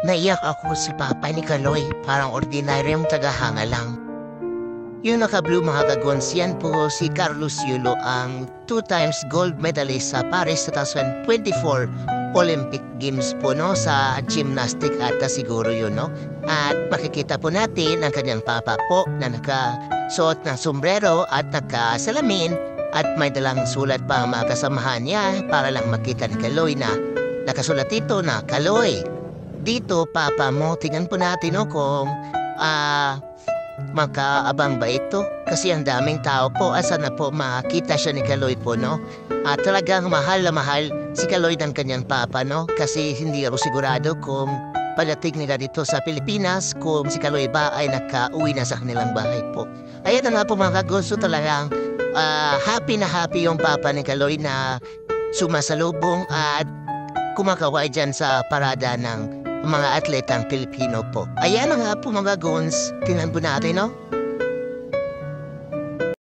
Naiyak ako si Papa ni Kaloy, parang ordinaryong tagahanga lang. Yung naka-blue mga kagons, yan po si Carlos Yulo, ang 2 times gold medalist sa Paris 2024 Olympic Games po, no, sa gymnastic ata siguro yun, no? At makikita po natin ang kanyang papa po na nakasuot ng sombrero at nakasalamin at may dalang sulat pa ang mga kasamahan niya para lang makita ni Kaloy na nakasulat dito na Kaloy. Dito, papa mo, tingnan po natin, no, kung makaabang ba ito? Kasi ang daming tao po, asa na po makita siya ni Kaloy po, no? At talagang mahal na mahal si Kaloy ng kanyang papa, no? Kasi hindi ako sigurado kung palating nila dito sa Pilipinas, kung si Kaloy ba ay nakauwi na sa kanilang bahay po. Ayan na nga po mga kagusto, talagang happy na happy yung papa ni Kaloy na sumasalubong at kumakaway dyan sa parada ng mga atletang Pilipino po. Ayan na nga po mga goons. Tingnan po natin, no?